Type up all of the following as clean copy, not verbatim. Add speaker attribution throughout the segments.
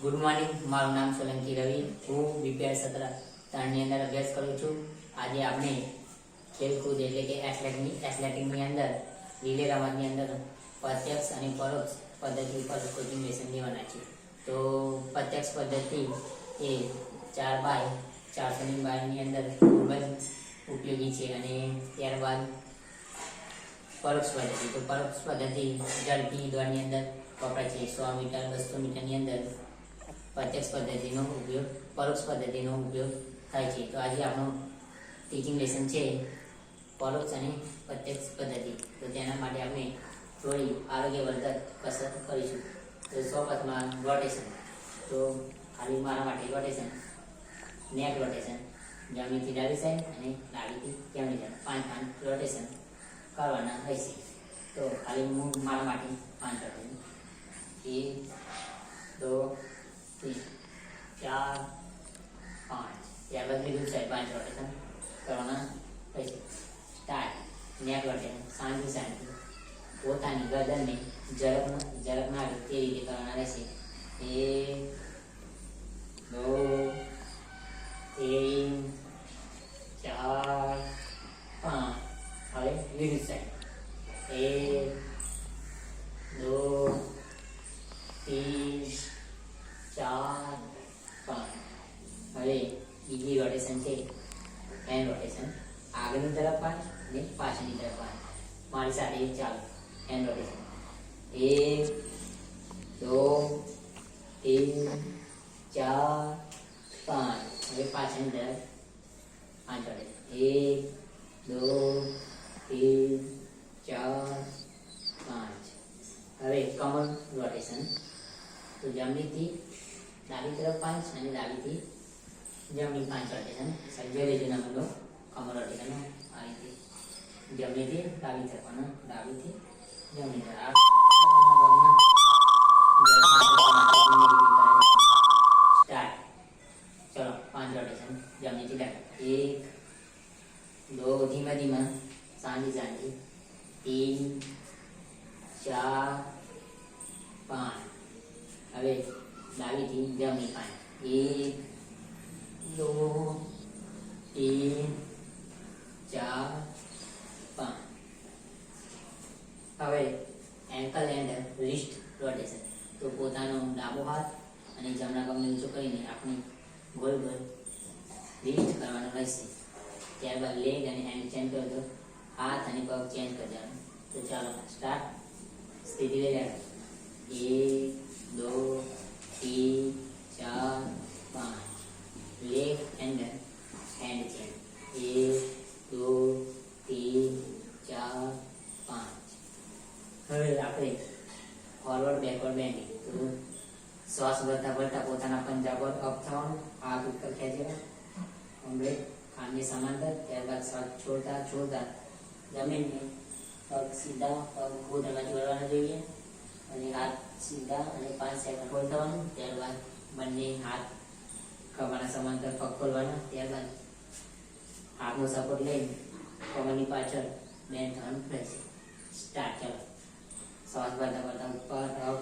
Speaker 1: Good morning, મારું નામ સોલંકી રવિ. હું બીપીઆર સત્ર 3 ની અંદર અભ્યાસ કરું છું. આજે આપણે ખેલકૂદ એટલે કે એથ્લેટિકની અંદર રિલે રમતની અંદર પ્રત્યક્ષ અને પરોક્ષ પદ્ધતિ પર કોચિંગ લેસન લેવાના છે. તો પ્રત્યક્ષ પદ્ધતિ એ 4x400 ની બારની અંદર ખૂબ જ ઉપયોગી છે. અને ત્યારબાદ પરોક્ષ પદ્ધતિ, તો પરોક્ષ પદ્ધતિ ઝડપી દોડની અંદર વપરાય છે. 100 મીટર 200 મીટરની અંદર પ્રત્યક્ષ પદ્ધતિનો ઉપયોગ પરોક્ષ પદ્ધતિનો ઉપયોગ થાય છે. તો આજે આપણું ટીચિંગ લેસન છે પરોક્ષ અને પ્રત્યક્ષ પદ્ધતિ. તો તેના માટે આપણે થોડી આરોગ્યવર્ધક કસરત કરીશું. તો સૌપ્રથમ રોટેશન. તો ખાલી મારા માટે રોટેશન, નેક રોટેશન, જમણીથી ડાબી સાઈડ અને ડાબીથી જમણી સાઈડ 5 રોટેશન કરવાના રહેશે. તો ખાલી હું મારા માટે 5 રોટેશન, 1 2 3 4 5. ત્યારબાદ બીજું સાઈડ 5 રોટેશન કરવાના રહેશે. સ્ટાર્ટ. નેક રોટેશન શાંતિ પોતાની ગરદનને ઝડપ ના આવે તે રીતે કરવાના રહેશે. 1 2 3 4 5. હવે વિરુદ્ધ સાઈડ 1 2 3 4 5. હવે બીજી રોટેશન છે હેન્ડ રોટેશન. આગળની તરફ 5 અને પાછળની તરફ 5. મારી સાથે ચાલો. Hand rotation 1 2 3 4 5. હવે પાછળની તરફ 5 રોટેશન 1 2 3 4 5. હવે કમર રોટેશન. તો જમણીથી ડાબી તરફ 5 અને ડાબીથી જમણી 5 રોટેશન. સજ્જ રહેજો ના બોલો. કમર રોટેશન આ રીતે જમણીથી ડાબી તરફ અને ડાબીથી જમણી તરફ. સ્ટાર્ટ. ચલો 5 રોટેશન જમણીથી ડાબી. 1 2 ધીમા શાંતિ 3 4 5. હવે ડાબીથી જમણી 5. 1 2 3 4 5. હવે એન્કલ એન્ડ રિસ્ટ રોટેશન. તો પોતાનો ડાબો હાથ અને જમણા પગને ઊંચો કરીને આપણે ગોલ રિસ્ટ કરવાનો રહેશે. ત્યારબાદ લેગ અને હેન્ડ ચેન્જ કરો તો હાથ અને પગ ચેન્જ કરી દેવાનું. તો ચાલો સ્ટાર્ટ. સ્થિતિ લઈ લેવાનું. 1 2 3 4 5. Leg and hand change. 1 2 3 4 5. હવે આપણે ફોરવર્ડ બેકવર્ડ બેન્ડિંગ. તો શ્વાસ ભરતા પોતાના પંજા પર અપ થવાનું, હાથ ઉપર ખેંચેલા કમરે કાનની સમાંતર. ત્યારબાદ શ્વાસ છોડતા જમીનને પગ સીધા, પગ ઘૂંટણ બાજુ વળવાના જોઈએ અને હાથ સીધા અને 5 સેકન્ડ હોલ્ડ થવાનું. ત્યારબાદ બંને હાથ ખભાના સમાંતર પગ ખોલવાના. ત્યારબાદ હાથનો સપોર્ટ લઈને કમરની પાછળ બેન્ડ થવાનું રહેશે. સ્ટાર્ટ. ચાલો શ્વાસ ભરતા ઉપર અપ,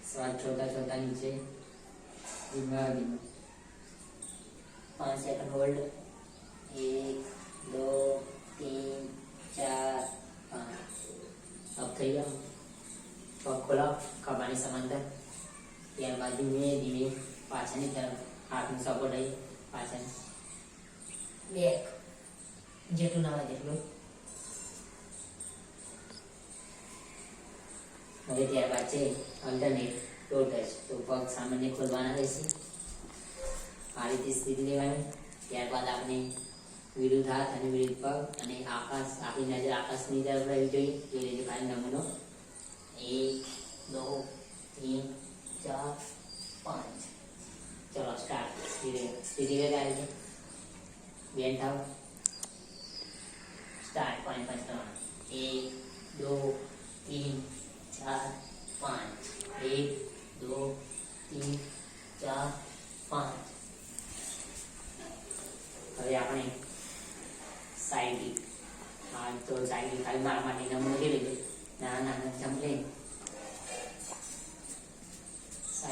Speaker 1: શ્વાસ છોડતા નીચે, ધીમા 5 સેકન્ડ હોલ્ડ. 1 2 3 4 5. અપ થઈ જાઓ, પગ ખોલાવ ખભાની સમાંતર. ત્યારબાદ ધીમે પાછળની તરફ હાથનો સપોર્ટ લઈ પાછળ બેક જેટલું ના હોય તેટલું. હવે ત્યારબાદ છે અલ્ટરનેટ ટો ટચ. તો પગ સામાન્ય ખોલવાના રહેશે. આ રીતે સ્થિતિ લેવાની. ત્યારબાદ આપણે વિરુદ્ધ હાથ અને વિરુદ્ધ પગ અને આકાશ, આપણી નજર આકાશની તરફ રહેવી જોઈએ. એ રીતે ખાલી નમૂનો. 1 2 3 4 5. ચલો સ્ટાર્ટ. સ્થિતિ લઈ આવી છે. બેન થાવ. સ્ટાર્ટ. 5 કરવાના. 1 2 3 4 5. 1 2 3 4 5. હવે આપણે સાઈડ. હા, તો સાઈડ ખાલી મારા માટે નમૂનો લઈ લેજો. નાના જમ્પ લઈને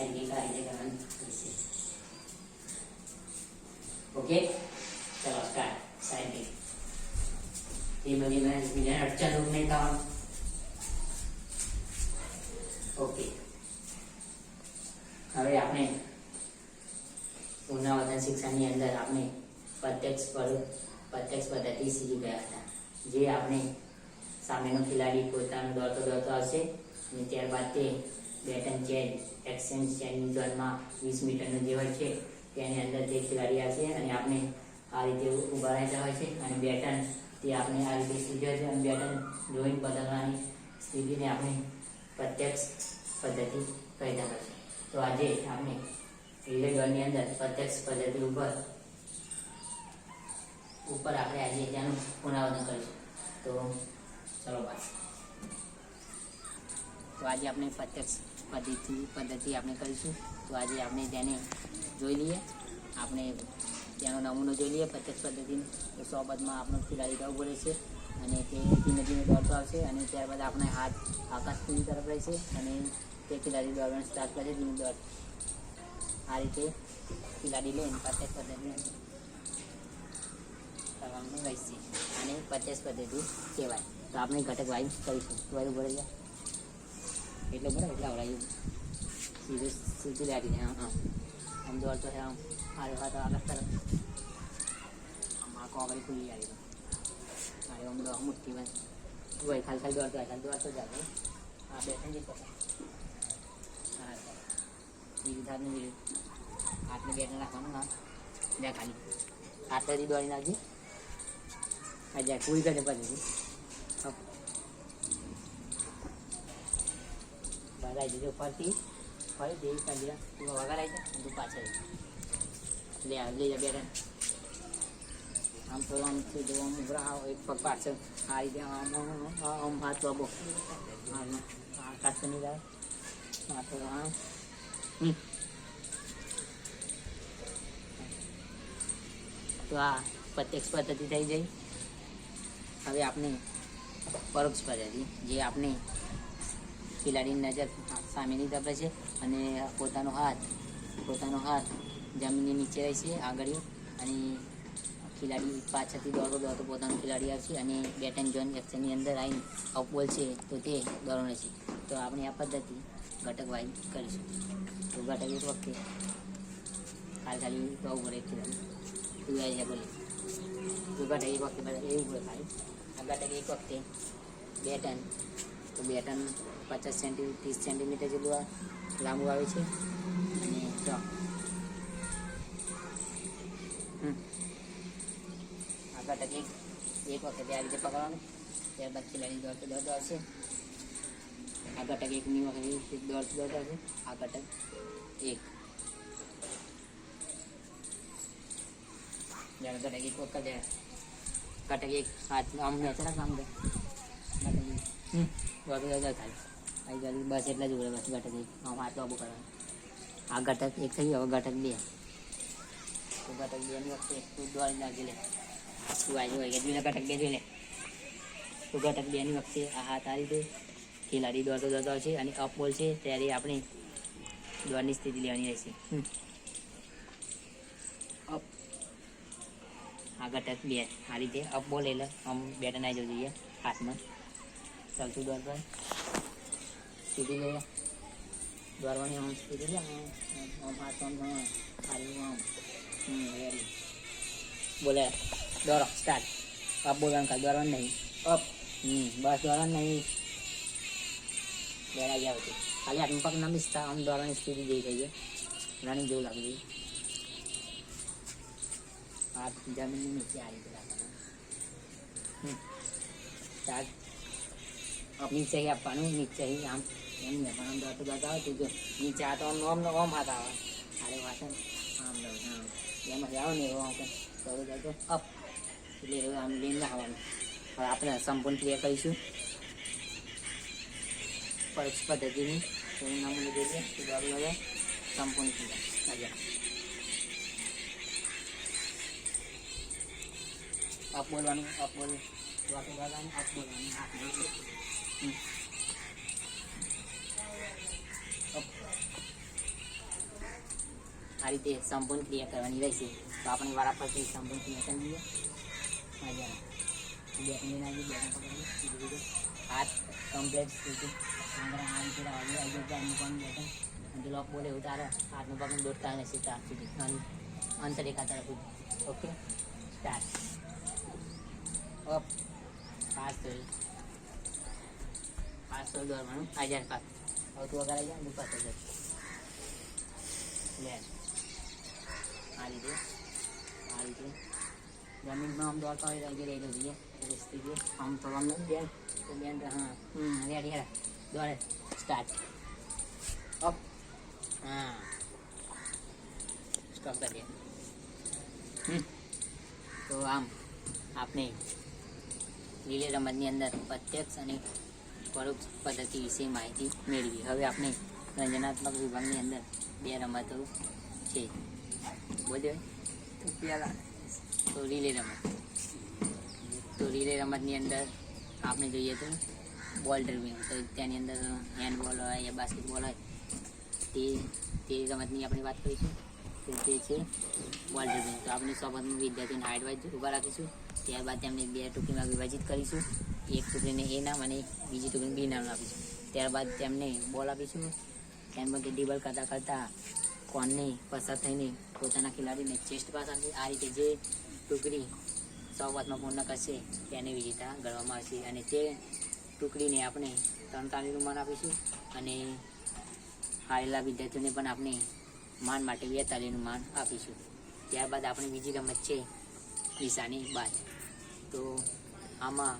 Speaker 1: રીતે કરવાનું રહેશે. ઓકે, ચલો સ્ટાર્ટ. સાઈડ ધીમે ધીમે બીજાને અડચણરૂપ નહીં થવાનું. ઓકે, હવે આપણે પુનરાવર્તન શિક્ષણની અંદર આપણે પ્રત્યક્ષ પદ્ધતિ શીખી ગયા હતા, જે આપણે સામેનો ખેલાડી પોતાનો દોડતો આવશે અને ત્યારબાદ તે બેટન ચેન એક્સચેન્જ ચેનની ઝોનમાં 20 મીટરનો જે હોય છે તેની અંદર તે ખેલાડી આવશે અને આપણે આ રીતે ઊભા રહેતા હોય છે અને બેટન તે આપણે આ રીતે સ્થિતિ હોય છે અને બેટન જોઈને બદલવાની સ્થિતિને આપણે પ્રત્યક્ષ પદ્ધતિ કહેતા હોય છે. તો આજે આપણે રિલે દોડની અંદર પ્રત્યક્ષ પદ્ધતિ ઉપર આપણે આજે તેનું પુનરાવર્તન કરીશું. તો ચલો બસ. તો આજે આપણે પ્રત્યક્ષ પદ્ધતિ આપણે કરીશું. તો આજે આપણે તેને જોઈ લઈએ, આપણે તેનો નમૂનો જોઈ લઈએ પ્રત્યક્ષ પદ્ધતિનો. તો 100 પદમાં આપણો ખેલાડી ઉભો રહેશે અને તે ધીમે ધીમે દોડતો આવશે અને ત્યારબાદ આપણે હાથ આકાશની તરફ રહેશે અને તે ખેલાડી દોડવાનું સ્ટાર્ટ કરે ધીમે દોડ. આ રીતે ખેલાડી લઈને પ્રત્યક્ષ પદ્ધતિ કરવાનું રહેશે અને પ્રત્યક્ષ પદ્ધતિ કહેવાય. તો આપણે ઘટક વાઇઝ કરીશું. તો વાયુ ભરે જાય એટલે બરાબર એટલે આવડાયું સીધું લાગી જાય. હા, આમ દોડતો છે, આમ હારે હાથ આગળ તરફ આમ આ કોગળી ખુલ્લી આવી મારે આમ દો મુઠ્ઠી બસ હોય ખાલી દોડતો જાય. હા, બેઠે જ પકડ. હા, બીજું થાત ને બીજું હાથને બેઠને રાખવાનું. હા, જ્યાં ખાલી હાથથી દોડી નાખજે. હા, જ્યાં પૂરી કરે પછી બગાડી દીધો. ફરી દેવી કાઢી તું વગાડાઈ જાય તું પાછળ લઈ જા બેઠા. આમ થોડું આમ સીધું આમ ઉભરા આવો, એક પગ પાછળ આ રીતે આમ હાથ બાબો આકાશ નહીં જાય. હા, થોડું આમ તો આ પ્રત્યક્ષ પદ્ધતિ થઈ જાય. હવે આપણે પરોક્ષ પદ્ધતિ, જે આપણે ખેલાડીની નજર સામેની તરફ છે અને પોતાનો હાથ જમીનની નીચે રહેશે આગળ અને ખેલાડી પાછળથી દોડતો પોતાનો ખેલાડી આવશે અને બેટન ઝોન એક્શનની અંદર આવીને અપ બોલશે તો તે દોડવાનું રહેશે. તો આપણે આ પદ્ધતિ ઘટક વાઇઝ કરીશું. તો ઘટક એક વખતે ખાલી તો ઉભો રહે ખેલાડી તું આવી જાય બોલે. તો ઘટક એક વખતે એવું બોલે ખાલી. આ ઘટક એક વખતે બેટન, તો બેટન 50 સેન્ટીમીટર 30 સેન્ટીમીટર જેટલું લાંબુ આવે છે અને આ ઘટક એક વખતે આ રીતે પકડવાનું. ત્યારબાદ ખેલાડી દોડતો આવશે. આ ઘટક એકની વખતે દોડતો આવશે. આ ઘટક એક જ્યારે ઘટક એક વખત ઘટક એક હાથ આમ નેચર કામ કરે દોડતો ખાલી આવી ગયું બસ એટલા જ ઉભરે. બસ ઘટક એક આમ હાથ લાંબુ કરવાનું. આ ઘટક એક થઈ ગયું. હવે ઘટક 2. તો ઘટક 2ની વખતે તું દોડી નાખી લે. તું આવી હોય કે જોઈ ઘટક 2 જોઈ લે. તો ઘટક 2ની વખતે આ હાથ આ રીતે ખેલાડી દોડતો આવશે અને અપ બોલ છે ત્યારે આપણે દોડની સ્થિતિ લેવાની રહેશે. અપ આ ઘટક 2 આ રીતે અપ બોલ એટલે આમ બેટન આવી જવું જોઈએ હાથમાં. ચાલતું દોડતો સ્થિતિ લઈએ દોડવાની આમ સ્થિતિ લે આમ હાથ આમ ખાલી આમ રેડી બોલે દોડો સ્ટાર્ટ. અપ બોલવાનું ખાલી દોડવાનું નહીં. અપ બસ દોડવાનું નહીં. દોડાઈ જાવ છે ખાલી હાથમાં પગ ના મિસતા આમ દોડવાની સ્થિતિ જેવી થઈ જાય. રનિંગ જેવું લાગે છે. હાથ જમીનની નીચે આ રીતે રાખવાનું. સ્ટાર્ટ. નીચે આપવાનું. નીચે આમ એમ ને પણ આમ દોડતો આવતું જો નીચે આ તો આમ હાથ આવે. અરે વાત આમ એમાં આવો ને એવો દોડો જાય તો અપ એટલે આમ લઈને લાવવાનું. હવે આપણે સંપૂર્ણ ક્રિયા કરીશું પરોક્ષ પદ્ધતિની. તો એનું નામ જોઈએ તો દોડી હવે સંપૂર્ણ ક્રિયા. અપ બોલવાનું. અપ બોલ દોડતું બોલવાનું. અપ બોલવાનું. હાથ રીતે સંપૂર્ણ ક્રિયા કરવાની રહેશે. તો આપણે વારાફરતી સંપૂર્ણ ક્રિયા કરી દઈએ. હાથ કમ્પ્લેટ સુધી આ રીતે આવી જાય મૂકવાનું બેઠા લોક બોલે એવું તારે હાથનું પગનું દોડતા નથી ત્યાં સુધી અંતરેખા તરફ. Okay start. અપ પાસ તો દોડવાનું 1005. હવે તું વગાડી જાય દુપા થઈ જશે. લે આ રીતે જમીનમાં આમ દોડતા હોય તો રહી જઈએ સ્થિતિ આમ તો આમ બેન તો બેન હા રેડી હેરા દોડે સ્ટાર્ટ. અપ હા સ્ટોપ કરી દે. તો આમ આપણે રીલે રમતની અંદર પ્રત્યક્ષ અને પરોક્ષ પદ્ધતિ વિશે માહિતી મેળવી. હવે આપણે રંજનાત્મક વિભાગની અંદર 2 રમતો છે. બોલ્યો તો રીલે રમત. તો રીલે રમતની અંદર આપણે જોઈએ તો બોલ ડ્રિવિંગ. તો તેની અંદર હેન્ડબોલ હોય યા બાસ્કેટબોલ હોય તે રમતની આપણે વાત કરીશું. તો તે છે બોલ ડ્રિવિંગ. તો આપણે સોબતમાં વિદ્યાર્થીઓને હાઇટ વાઇઝ ઊભા રાખીશું. ત્યારબાદ તેમને 2 ટુકડીમાં વિભાજિત કરીશું. એક ટુકડીને એ નામ અને બીજી ટુકડીને બી નામ આપીશું. ત્યારબાદ તેમને બોલ આપીશું. ત્યારબાદ ડ્રિબલ કરતાં કોનને પસાર થઈને પોતાના ખેલાડીને ચેસ્ટ પાસ આપશે. આ રીતે જે ટુકડી 100 વાતમાં પૂર્ણ કરશે તેને વિજેતા ગણવામાં આવશે. અને તે ટુકડીને આપણે 3 તાળીનું માન આપીશું અને હારેલા વિદ્યાર્થીઓને પણ આપણે માન માટે 2 તાળીનું માન આપીશું. ત્યારબાદ આપણી બીજી રમત છે નિશાની બાજ. તો આમાં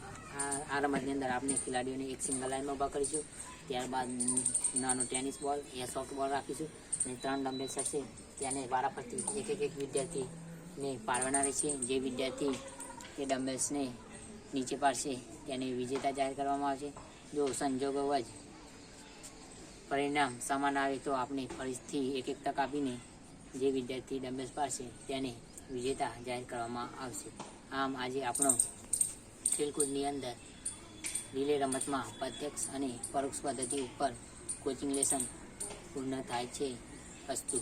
Speaker 1: આ રમતની અંદર આપણે ખેલાડીઓને એક સિંગલ લાઇનમાં ઊભા કરીશું. ત્યારબાદ નાનો ટેનિસ બોલ યા સોફ્ટ બોલ રાખીશું અને 3 ડમ્બેલ્સ હશે તેને વારાફરતી એક વિદ્યાર્થીને પાડવાના રહેશે. જે વિદ્યાર્થી એ ડમ્બેલ્સને નીચે પાડશે તેને વિજેતા જાહેર કરવામાં આવશે. જો સંજોગો જ પરિણામ સમાન આવે તો આપણે ફરીથી એક તક આપીને જે વિદ્યાર્થી ડમ્બેલ્સ પાડશે તેને વિજેતા જાહેર કરવામાં આવશે. આમ આજે આપણો ખેલકૂદની અંદર રીલે રમતમાં પ્રત્યક્ષ અને પરોક્ષ પદ્ધતિ ઉપર કોચિંગ લેસન પૂર્ણ થાય છે. અસ્તુ.